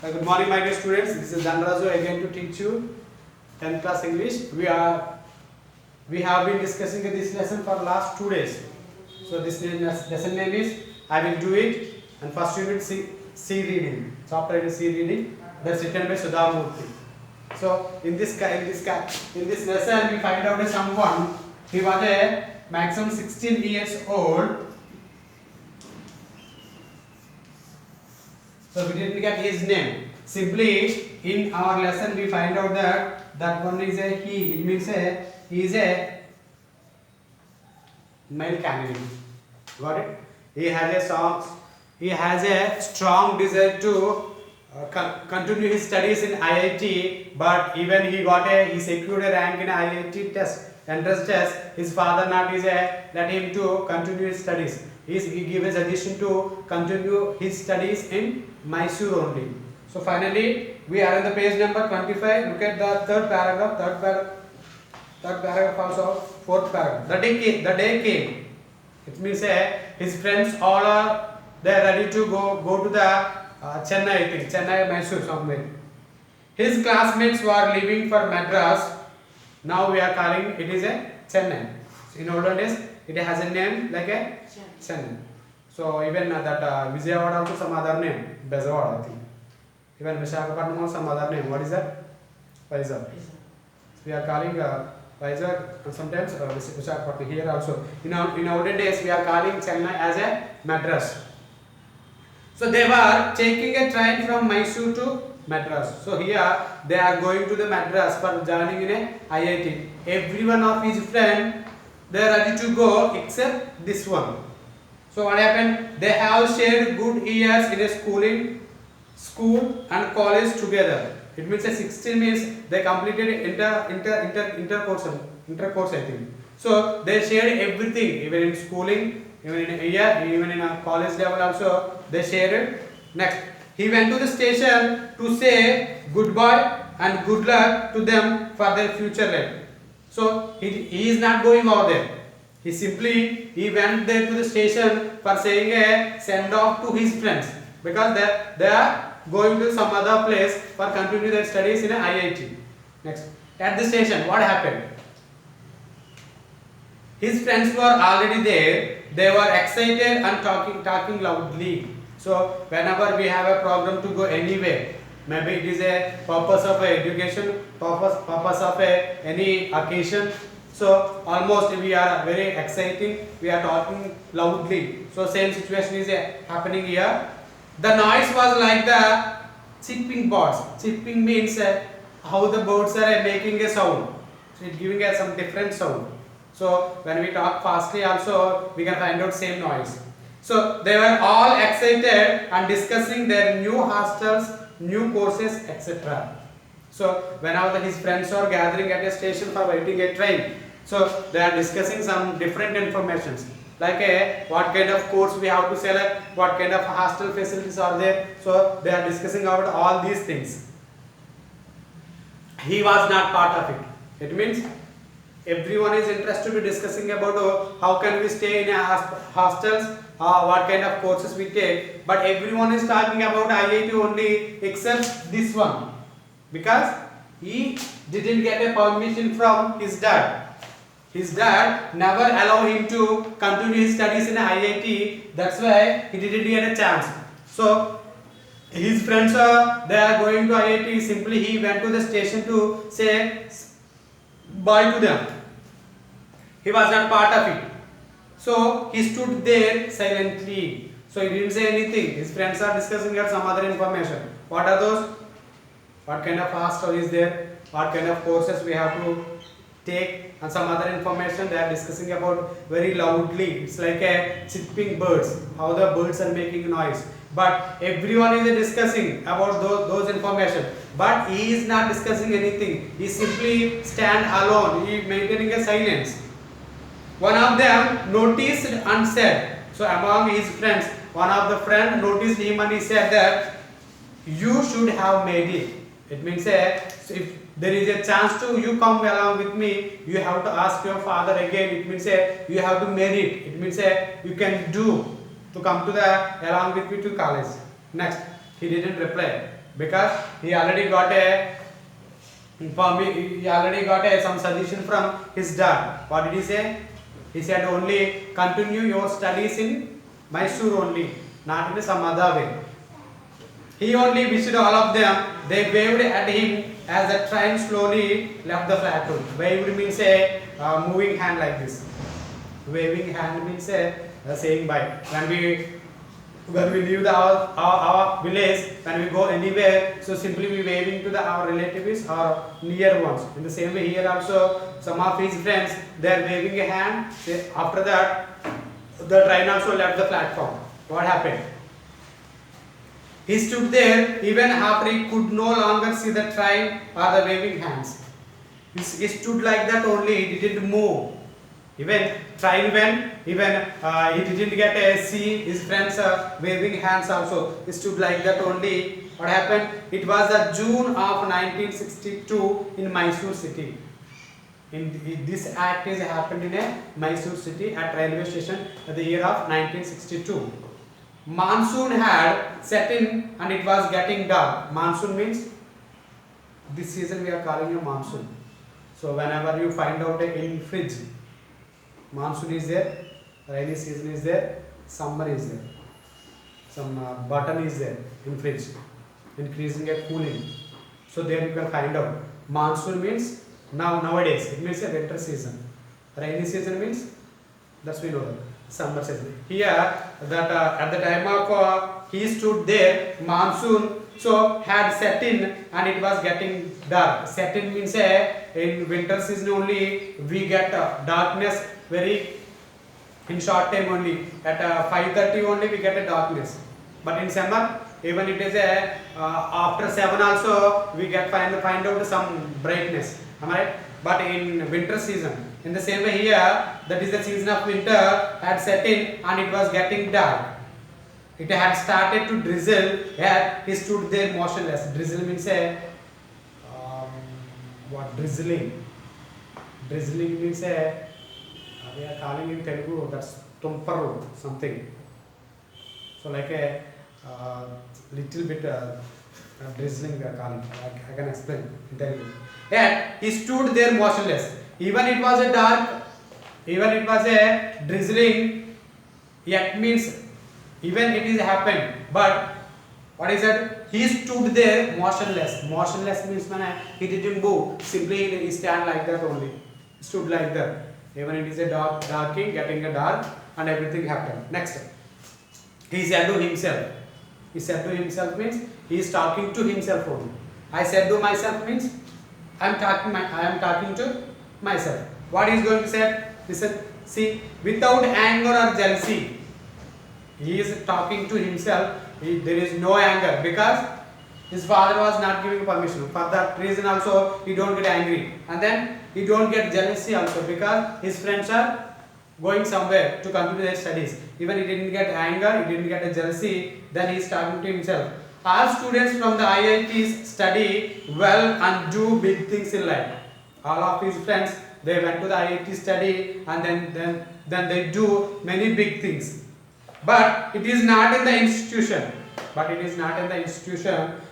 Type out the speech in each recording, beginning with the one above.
Good morning, my dear students. This is Dhanraju again to teach you 10th class English. We have been discussing this lesson for last 2 days. So this lesson name is I will do it, and first unit C reading. Chapter is C reading. That's written by Sudha Murthy. So in this lesson we find out someone. He was a maximum 16 years old. So we didn't get his name. Simply in our lesson we find out that one is a he. It means he is a male candidate. Got it? He has a strong desire to continue his studies in IIT, but even he secured a rank in IIT entrance test. His father not let him to continue his studies. He gave a suggestion to continue his studies in Mysore only. So finally we are on the page number 25. Look at the third paragraph also, fourth paragraph. The day came. It means his friends all are they are ready to go to the Chennai, I think Chennai, Mysore somewhere. His classmates were leaving for Madras. Now we are calling it is a Chennai. So in olden days it has a name like a Chennai. So even that Vijayawada also some other name, Bezawada I think. Even Visakhapatnam also some other name. What is that? Vizag. So we are calling Vizag and sometimes Visakhapatnam here also. In olden days we are calling Chennai as a Madras. So they were taking a train from Mysore to Madras. So here they are going to the Madras for joining in a IIT. Every one of his friend they are ready to go except this one. So what happened? They have shared good years in a school and college together. It means 16 means they completed intercourse I think. So they shared everything, even in schooling, even in a college level also they shared it. Next, he went to the station to say goodbye and good luck to them for their future life. So he is not going over there. He went there to the station for saying a send off to his friends because they are going to some other place for continuing their studies in a IIT. Next, at the station, what happened? His friends were already there. They were excited and talking loudly. So whenever we have a program to go anywhere, maybe it is a purpose of education, purpose of any occasion. So almost we are very exciting. We are talking loudly. So same situation is happening here. The noise was like the chirping birds. Chirping means how the birds are making a sound. So it's giving us some different sound. So when we talk fastly also we can find out same noise. So they were all excited and discussing their new hostels, new courses, etc. So whenever his friends are gathering at a station for waiting a train, so they are discussing some different informations like what kind of course we have to select, what kind of hostel facilities are there. So they are discussing about all these things. He was not part of it. It means everyone is interested to discussing about how can we stay in a hostels, what kind of courses we take, but everyone is talking about IIT only except this one because he didn't get a permission from his dad. His dad never allowed him to continue his studies in IIT. That's why he didn't get a chance. So his friends they are going to IIT. Simply he went to the station to say bye to them. He was not part of it. So he stood there silently. So he didn't say anything. His friends are discussing some other information. What are those? What kind of hostel is there? What kind of courses we have to take and some other information they are discussing about very loudly. It's like a chirping birds, how the birds are making noise. But everyone is discussing about those information. But he is not discussing anything. He simply stand alone. He maintaining a silence. One of them noticed and said, so among his friends, one of the friend noticed him and he said that you should have made it. It means if there is a chance to you come along with me, you have to ask your father again. It means you have to merit. It means you can do to come to the along with me to college. Next, he didn't reply. because he already got a he already got a some suggestion from his dad. What did he say? He said only continue your studies in Mysore only, not in some other way. He only visited all of them. They waved at him as the train slowly left the platform. Waved means a moving hand like this. Waving hand means a saying bye. When we leave our village, when we go anywhere, so simply we waving to our relatives or near ones. In the same way here also, some of his friends, they are waving a hand. After that, the train also left the platform. What happened? He stood there even after he could no longer see the train or the waving hands. He stood like that only, he didn't move. Even train went, even he didn't get a see his friends waving hands also. He stood like that only. What happened? It was the June of 1962 in Mysore city. This act is happened in a Mysore city at railway station at the year of 1962. Monsoon had set in and it was getting dark. Monsoon means this season we are calling a monsoon. So whenever you find out in fridge, monsoon is there, rainy season is there, summer is there. Some button is there in fridge, increasing a cooling. So there you can find out. Monsoon means nowadays it means a winter season. Rainy season means that's we know that. Summer season. Here that at the time of he stood there, monsoon so had set in and it was getting dark. Set in means in winter season only we get darkness very in short time only. At 5:30 only we get a darkness. But in summer even it is a after 7 also we get find out some brightness. Am I right? But in winter season. In the same way here, that is the season of winter had set in and it was getting dark. It had started to drizzle, yet he stood there motionless. Drizzle means what? Drizzling. Drizzling means we are calling in Telugu, that's tumparu, something. So like a little bit drizzling we are calling. I can explain in Telugu. Yet he stood there motionless. Even it was a dark, even it was a drizzling, yet means even it is happened. But what is that? He stood there motionless. Motionless means he didn't move. Simply he stand like that only. Stood like that. Even it is a darking, getting a dark, and everything happened. Next, he said to himself. He said to himself means he is talking to himself only. I said to myself means I am talking to myself. What he is going to say? Listen, see, without anger or jealousy, he is talking to himself. There is no anger because his father was not giving permission. For that reason also he don't get angry, and then he don't get jealousy also because his friends are going somewhere to continue their studies. Even he didn't get anger, he didn't get a jealousy. Then he is talking to himself. All students from the IITs study well and do big things in life. All of his friends, they went to the IIT study and then they do many big things. But it is not in the institution.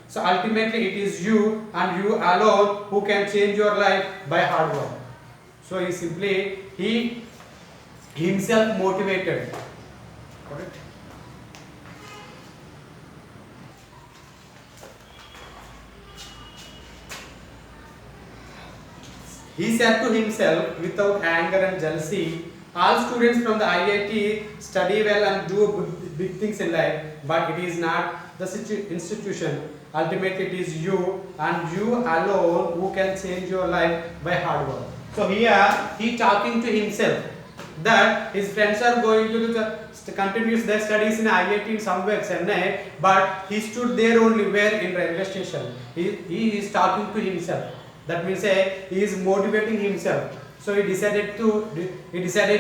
So ultimately it is you and you alone who can change your life by hard work. So he himself motivated. Correct? He said to himself without anger and jealousy, all students from the IIT study well and do big things in life, but it is not the institution. Ultimately it is you and you alone who can change your life by hard work. So here he talking to himself that his friends are going to continue their studies in IIT in somewhere Chennai, but he stood there only where in railway station. He is talking to himself. That means he is motivating himself. So he decided to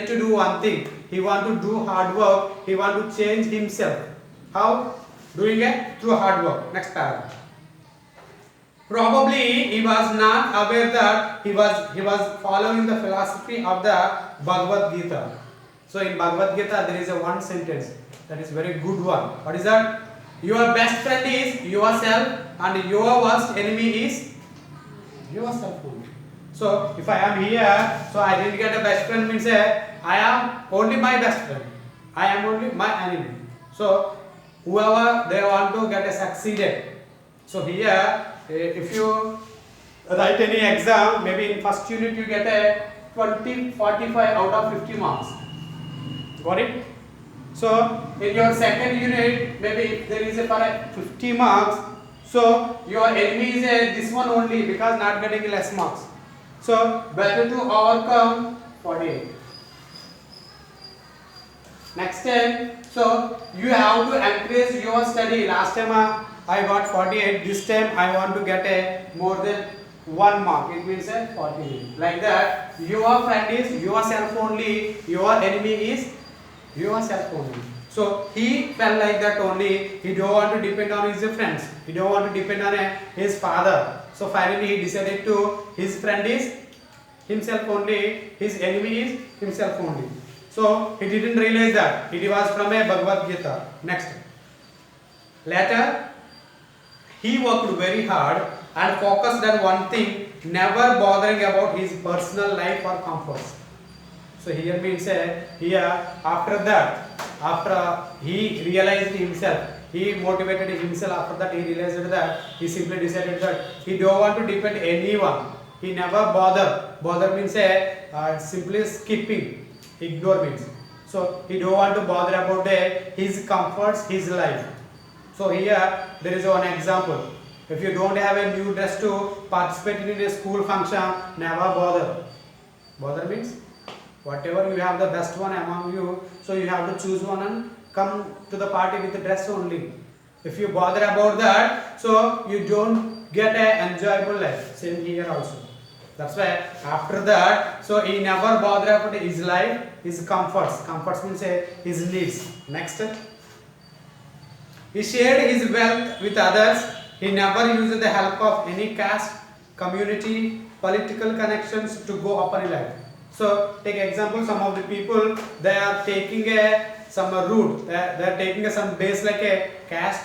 do one thing. He want to do hard work. He want to change himself. How? Doing it through hard work. Next paragraph. Probably he was not aware that he was following the philosophy of the Bhagavad Gita. So in Bhagavad Gita there is a one sentence that is very good one. What is that? Your best friend is yourself and your worst enemy is yourself only. So if I am here, so I didn't get a best friend means I am only my best friend. I am only my enemy. So whoever they want to get a succeeded. So here, if you write any exam, maybe in first unit you get a 20, 45 out of 50 marks. Got it? So in your second unit, maybe if there is a for a 50 marks, so your enemy is this one only because not getting less marks. So better to overcome 48. Next time, so you have to increase your study. Last time I got 48. This time I want to get a more than 1 mark. It means a 48. Like that, your friend is yourself only. Your enemy is yourself only. So he felt like that only. He don't want to depend on his friends. He don't want to depend on his father. So finally he decided to his friend is himself only. His enemy is himself only. So he didn't realize that it was from a Bhagavad Gita. Next. Later, he worked very hard and focused on one thing, never bothering about his personal life or comforts. So here means here after that, after he realized himself, he motivated himself. After that, he realized that he simply decided that he don't want to depend anyone. He never bother. Bother means simply skipping. Ignore means. So he don't want to bother about his comforts, his life. So here there is one example. If you don't have a new dress to participate in a school function, never bother. Bother means whatever you have the best one among you, so you have to choose one and come to the party with the dress only. If you bother about that, so you don't get an enjoyable life. Same here also. That's why after that, so he never bothered about his life, his comforts. Comforts means his needs. Next. He shared his wealth with others. He never used the help of any caste, community, political connections to go up in life. So take example, some of the people, they are taking some route, they are taking some base like a caste,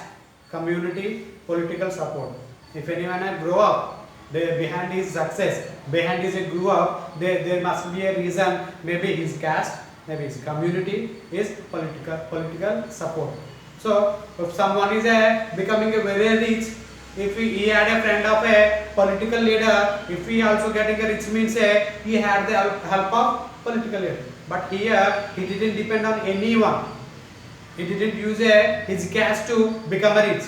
community, political support. If anyone grow up, behind his success, behind his grew up, there must be a reason, maybe his caste, maybe his community, his political support. So if someone is becoming a very rich, if he had a friend of a political leader, if he also getting a rich means he had the help of political leader. But here he didn't depend on anyone. He didn't use his caste to become a rich.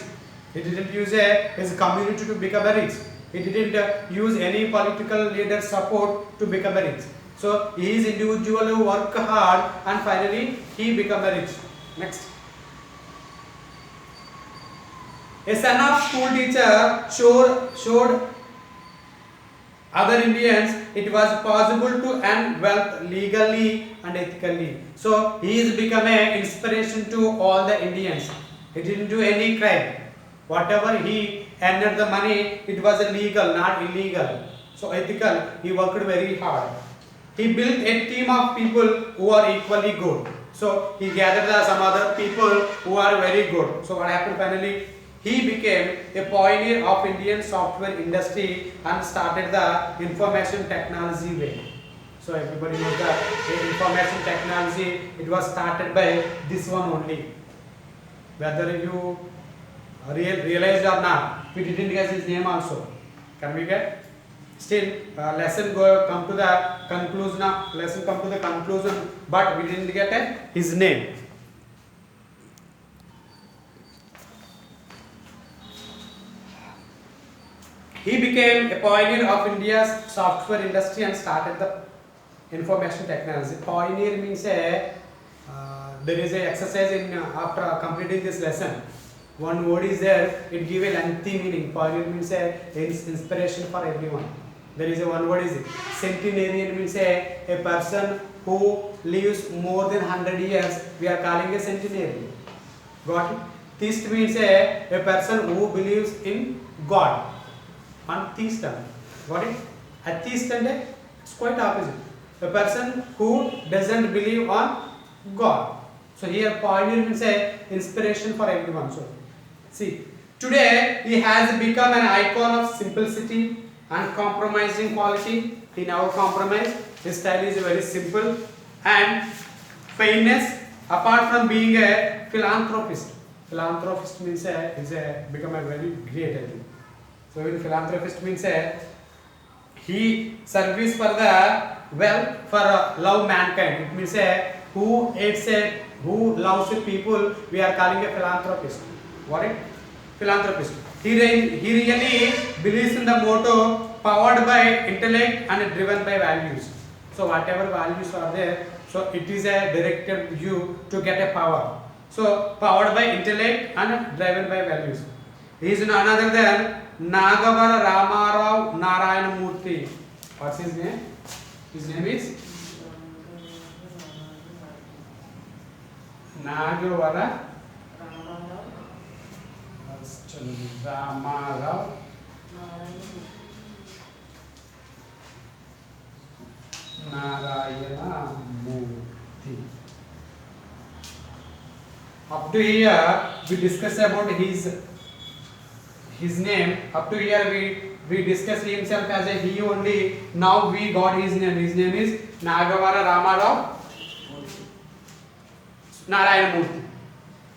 He didn't use his community to become a rich. He didn't use any political leader support to become a rich. So he is individual who work hard and finally he become a rich. Next. A son of school teacher showed other Indians it was possible to earn wealth legally and ethically. So he is become an inspiration to all the Indians. He didn't do any crime. Whatever he earned the money, it was legal, not illegal. So ethical, he worked very hard. He built a team of people who are equally good. So he gathered some other people who are very good. So what happened finally? He became a pioneer of Indian software industry and started the information technology way. So everybody knows that the information technology, it was started by this one only. Whether you realized or not, we didn't guess his name also. Can we get? Still, lesson come to the conclusion. Lesson come to the conclusion, but we didn't get his name. He became a pioneer of India's software industry and started the information technology. Pioneer means there is a exercise in after completing this lesson. One word is there, it gives a lengthy meaning. Pioneer means inspiration for everyone. There is a one word is centenarian means a person who lives more than 100 years. We are calling a centenarian. Got it? Theist means a person who believes in God. And theist. Got it? Atheist and it's quite opposite. A person who doesn't believe on God. So here pioneer means inspiration for everyone. So See, today he has become an icon of simplicity, uncompromising quality. He never compromised. His style is very simple and fairness. Apart from being a philanthropist, philanthropist means become a very great, I think. So, philanthropist means he service for the well for love mankind. It means who aids who loves the people. We are calling a philanthropist. What it? Philanthropist. He really believes in the motto powered by intellect and driven by values. So whatever values are there, so it is a directed you to get a power. So powered by intellect and driven by values. He is none other than Nagavara Ramarao Narayana Murthy. What's his name? His name is Nagavara Ramarao Narayana Murthy. Up to here we discussed about his name. Up to here we discussed himself as a he only. Now we got his name. His name is Nagavara Ramarao Narayana Murthy.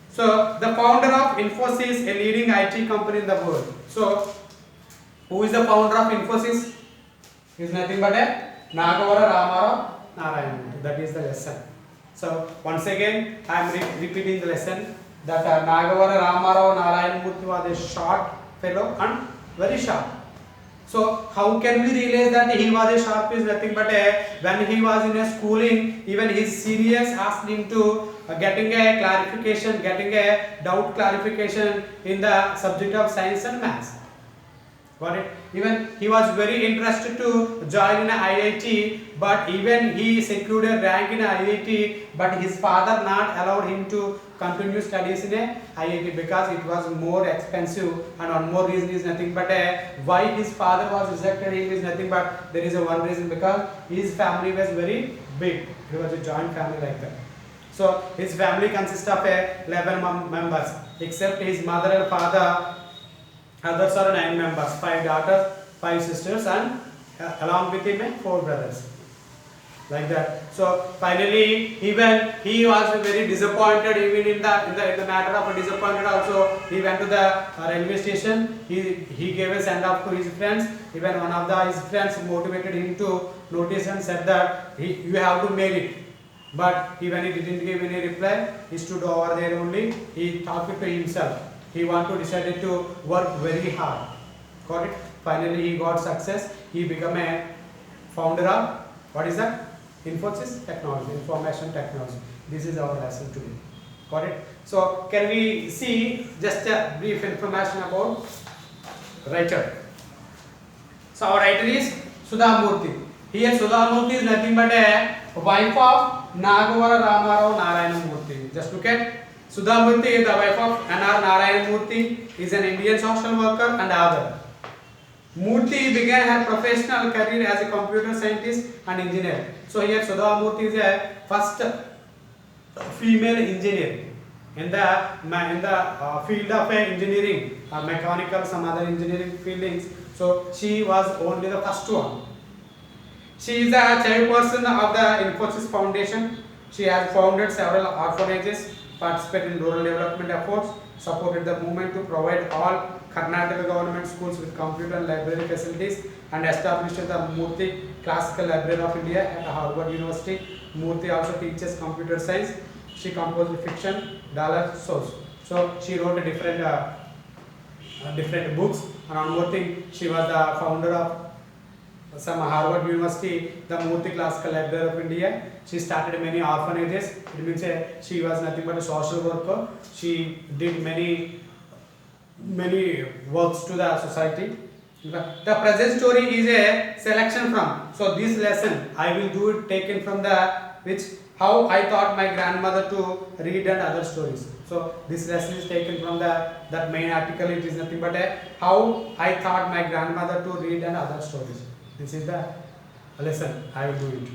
So the founder of Infosys, a leading IT company in the world. So who is the founder of Infosys? He is nothing but a Nagavara Ramarao Narayana Murthy. That is the lesson. So once again I am repeating the lesson that Nagavara Ramarao Narayana Murthy was a short fellow and very sharp. So how can we realize that he was a sharp is nothing but when he was in a schooling, even his seniors asked him to getting a clarification, getting a doubt clarification in the subject of science and maths. Got it? Even he was very interested to join in a IIT, but even he secured a rank in a IIT, but his father not allowed him to continue studies in a IIT because it was more expensive, and one more reason is nothing but why his father was rejected him is nothing but there is a one reason because his family was very big. He was a joint family like that. So his family consists of 11 members except his mother and father. Others are 9 members, 5 daughters, 5 sisters, and along with him 4 brothers. Like that. So finally, even he was very disappointed. Even in the matter of disappointed, also he went to the railway station. He gave a send off to his friends. Even one of his friends motivated him to notice and said that you have to make it. But even he didn't give any reply. He stood over there only. He talked to himself. He decided to work very hard. Got it? Finally, he got success. He became a founder of what is that? Infosys Technology, Information Technology. This is our lesson today. Got it? So, can we see just a brief information about writer? So, our writer is Sudha Murthy. Here, Sudha Murthy is nothing but a wife of Nagavara Ramarao Narayana Murthy. Just look at Sudha Murthy, the wife of N.R. Narayana Murthy, is an Indian social worker and author. Murthy began her professional career as a computer scientist and engineer. So here Sudha Murthy is a first female engineer in the field of engineering, mechanical, some other engineering fields. So she was only the first one. She is the chairperson of the Infosys Foundation. She has founded several orphanages, participated in rural development efforts, supported the movement to provide all Karnataka government schools with computer and library facilities, and established the Murthy Classical Library of India at Harvard University. Murthy also teaches computer science. She composed fiction, Dollar Source. So she wrote different books. And one more thing, she was the founder of some Harvard University, the Murthy Classical Library of India. She started many orphanages. It means she was nothing but a social worker. She did many works to the society. The present story is a selection from. So this lesson I will do it taken from how I taught my grandmother to read and other stories. So this lesson is taken from that main article. It is nothing but how I taught my grandmother to read and other stories. This is the lesson I will do it.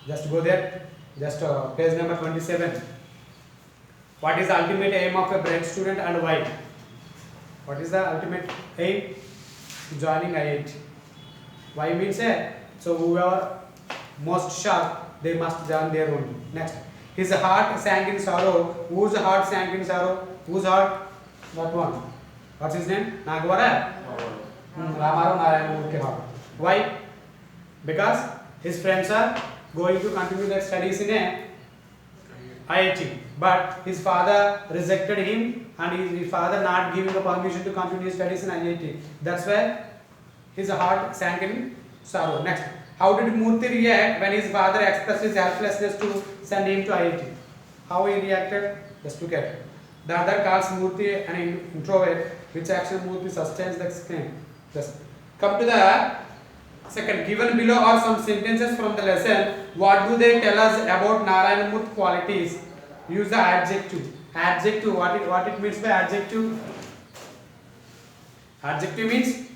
Just go there. Just page number 27. What is the ultimate aim of a bright student and why? What is the ultimate aim? Joining IIT. Why means so whoever most sharp, they must join there only. Next, his heart sank in sorrow. Whose heart sank in sorrow? Whose heart? That one. What's his name? Nagavara? Ramarao Narayanamurthy heart. Why? Because his friends are going to continue their studies in a IIT, but his father rejected him, and his father not giving a permission to continue his studies in IIT. That's why his heart sank in sorrow. Next, how did Murthy react when his father expressed his helplessness to send him to IIT? How he reacted? Just look at it. The other calls Murthy an introvert, which action Murthy sustains the claim. Just come to the second. Given below are some sentences from the lesson. What do they tell us about Narayanamurthy qualities? Use the adjective. Adjective. What it means by adjective? Adjective means.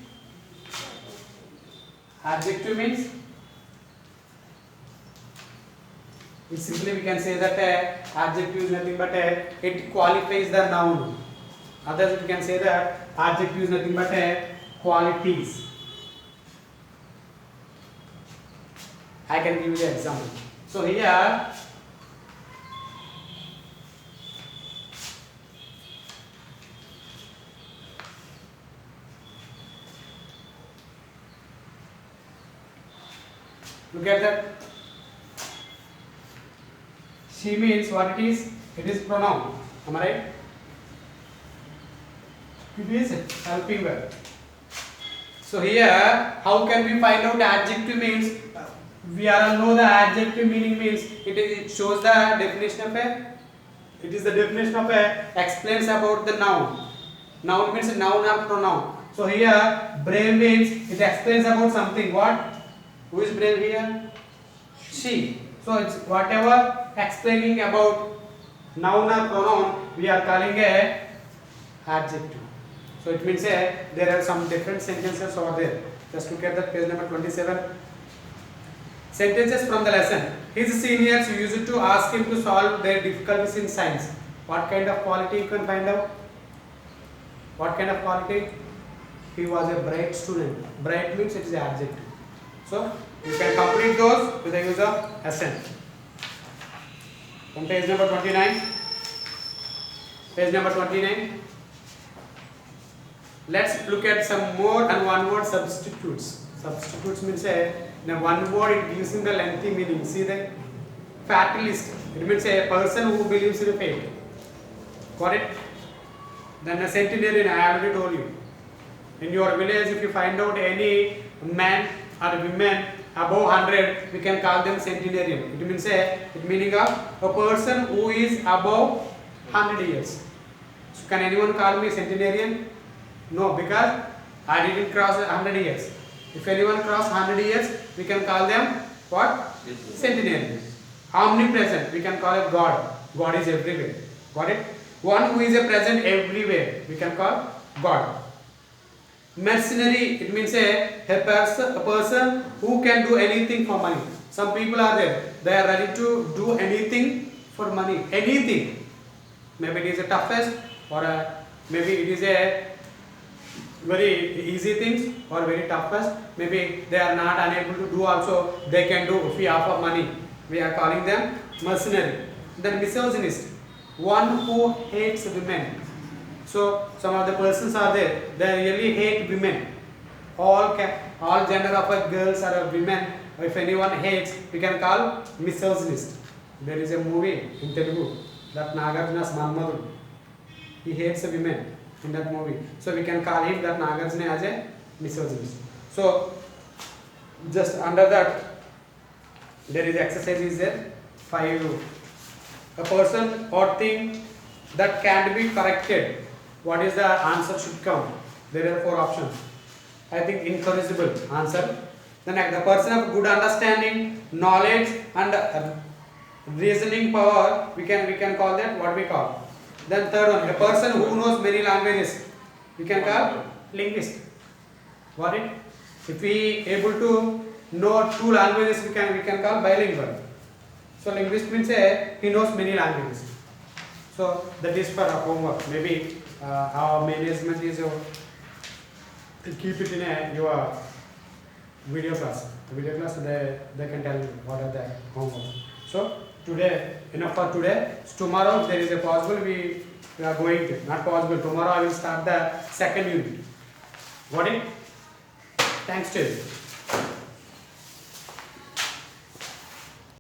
Adjective means. Simply we can say that adjective is nothing but it qualifies the noun. Otherwise we can say that adjective is nothing but qualities. I can give you the example. So here look at that. She means what it is? It is pronoun. Am I right? It is helping verb. So here, how can we find out adjective means? We all know the adjective meaning means it shows the definition of a. It is the definition of a explains about the noun. Noun means noun or pronoun. So here, brave means it explains about something. What? Who is brave here? She. So it's whatever explaining about noun or pronoun, we are calling a adjective. So it means there are some different sentences over there. Just look at that page number 27. Sentences from the lesson. His seniors used to ask him to solve their difficulties in science. What kind of quality you can find out? What kind of quality? He was a bright student. Bright means it is an adjective. So you can complete those with the use of SN. On page number 29. Page number 29. Let's look at some more and one word substitutes. Substitutes means in one word it gives him the lengthy meaning. See the fatalist. It means a person who believes in a fate. Got it? Then a centenarian, I already told you. In your village, if you find out any man or women above 100, we can call them centenarian. It means it meaning of a person who is above 100 years. So can anyone call me centenarian? No, because I didn't cross 100 years. If anyone cross 100 years, we can call them what? Centenarian. Omnipresent, we can call it God. God is everywhere. Got it? One who is a present everywhere, we can call God. Mercenary, it means a person who can do anything for money. Some people are there, they are ready to do anything for money. Anything. Maybe it is the toughest, or maybe it is a very easy things, or very toughest. Maybe they are not unable to do also, they can do if we offer money. We are calling them mercenary. Then misogynist, one who hates women. So some of the persons are there, they really hate women. All gender of girls or women, if anyone hates, we can call misogynist. There is a movie in Telugu, that Nagarjuna's Manmadudu. He hates women in that movie. So we can call him, that Nagarjuna, as a misogynist. So just under that, there is exercise is there. 5. A person or thing that can be corrected. What is the answer should come? There are 4 options. I think incorrigible answer. Then the person of good understanding, knowledge and reasoning power, we can call that what we call. Then third one, a person who knows many languages, we can call linguist. Got it? If we able to know 2 languages, we can call bilingual. So linguist means he knows many languages. So that is for homework. Maybe our management is keep it in your video class. The video class they can tell you what are the homework. So today enough for today. Tomorrow if there is a possible we are going to, not possible, tomorrow I will start the second unit. Got it? Thanks to you.